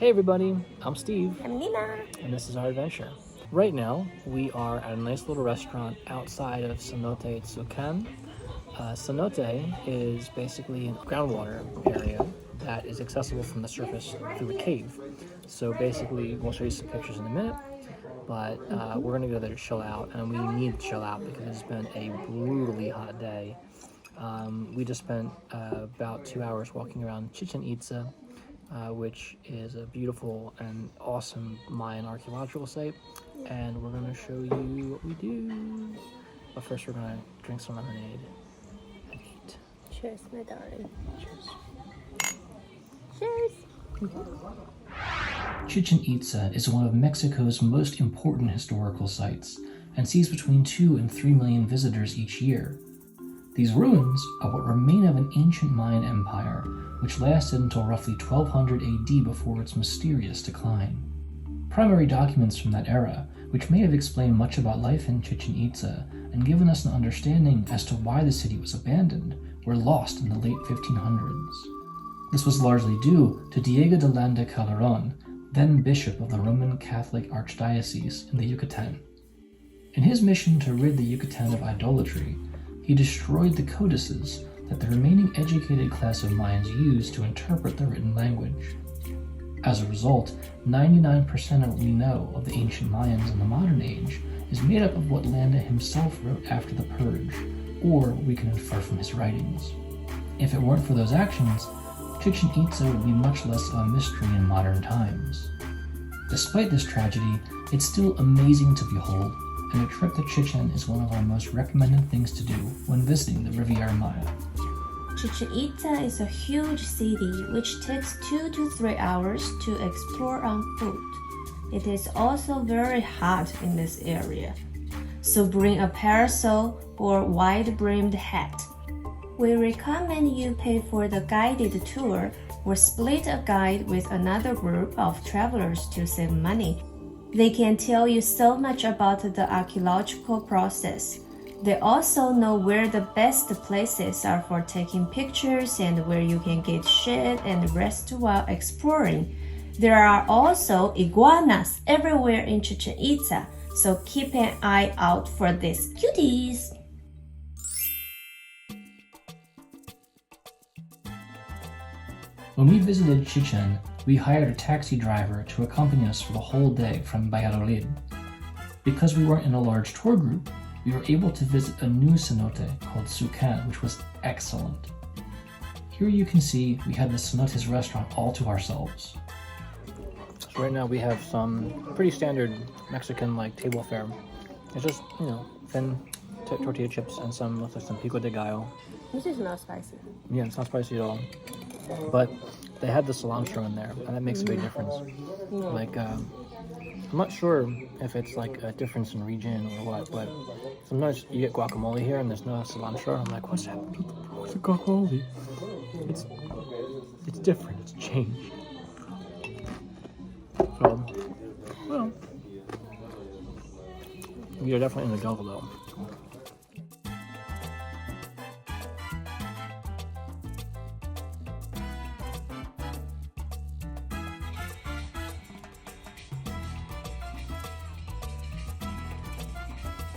Hey everybody, I'm Steve, I'm Nina. and this is our adventure. Right now, we are at a nice little restaurant outside of Cenote Tsukán. Cenote is basically a groundwater area that is accessible from the surface through a cave. So basically, we'll show you some pictures in a minute, but we're gonna go there to chill out, and we need to chill out because it's been a brutally hot day. We just spent about 2 hours walking around Chichen Itza, which is a beautiful and awesome Mayan archaeological site, and we're going to show you what we do. But first we're going to drink some lemonade and eat. Cheers, my darling. Cheers. Cheers. Chichen Itza is one of Mexico's most important historical sites and sees between 2 and 3 million visitors each year. These ruins are what remain of an ancient Mayan empire, which lasted until roughly 1200 AD before its mysterious decline. Primary documents from that era, which may have explained much about life in Chichen Itza and given us an understanding as to why the city was abandoned, were lost in the late 1500s. This was largely due to Diego de Landa Calderon, then bishop of the Roman Catholic Archdiocese in the Yucatan. In his mission to rid the Yucatan of idolatry, he destroyed the codices that the remaining educated class of Mayans used to interpret the written language. As a result, 99% of what we know of the ancient Mayans in the modern age is made up of what Landa himself wrote after the Purge, or we can infer from his writings. If it weren't for those actions, Chichen Itza would be much less of a mystery in modern times. Despite this tragedy, it's still amazing to behold, and a trip to Chichen is one of our most recommended things to do when visiting the Riviera Maya. Chichen Itza is a huge city which takes 2 to 3 hours to explore on foot. It is also very hot in this area, so bring a parasol or wide-brimmed hat. We recommend you pay for the guided tour or split a guide with another group of travelers to save money. They can tell you so much about the archaeological process. They also know where the best places are for taking pictures and where you can get shade and rest while exploring. There are also iguanas everywhere in Chichen Itza, so keep an eye out for these cuties. When we visited Chichen, we hired a taxi driver to accompany us for the whole day from Valladolid. Because we weren't in a large tour group, we were able to visit a new cenote called Tsukán, which was excellent. Here you can see we had the cenote's restaurant all to ourselves. So right now we have some pretty standard Mexican-like table fare. It's just, thin tortilla chips and some pico de gallo. This is not spicy. Yeah, it's not spicy at all. But they had the cilantro in there, and that makes a big difference. Like, I'm not sure if it's like a difference in region or what, but sometimes you get guacamole here and there's no cilantro. I'm like, what's happening with the guacamole? It's different. It's changed. So, well, we are definitely in the jungle though.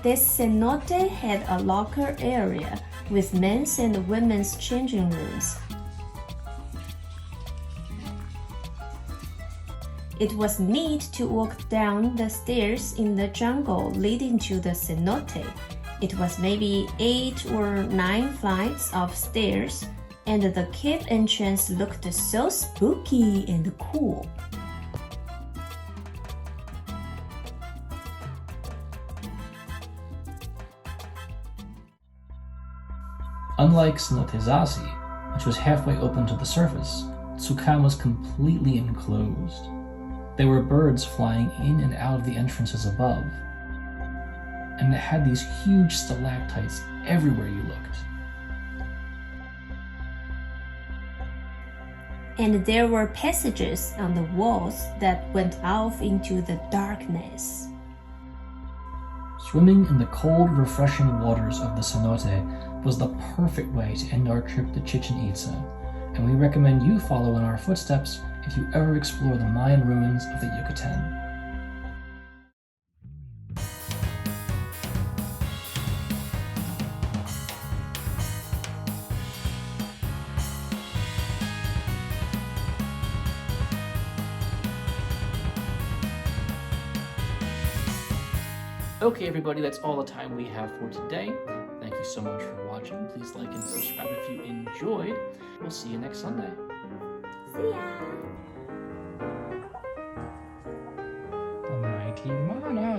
This cenote had a locker area with men's and women's changing rooms. It was neat to walk down the stairs in the jungle leading to the cenote. It was maybe 8 or 9 flights of stairs, and the cave entrance looked so spooky and cool. Unlike Cenote Tsukán, which was halfway open to the surface, Tsukán was completely enclosed. There were birds flying in and out of the entrances above, and it had these huge stalactites everywhere you looked. And there were passages on the walls that went off into the darkness. Swimming in the cold, refreshing waters of the cenote was the perfect way to end our trip to Chichen Itza, and we recommend you follow in our footsteps if you ever explore the Mayan ruins of the Yucatan. Okay, everybody, that's all the time we have for today. Thank you so much for watching. Please like and subscribe if you enjoyed. We'll see you next Sunday. See ya! The mighty Mana.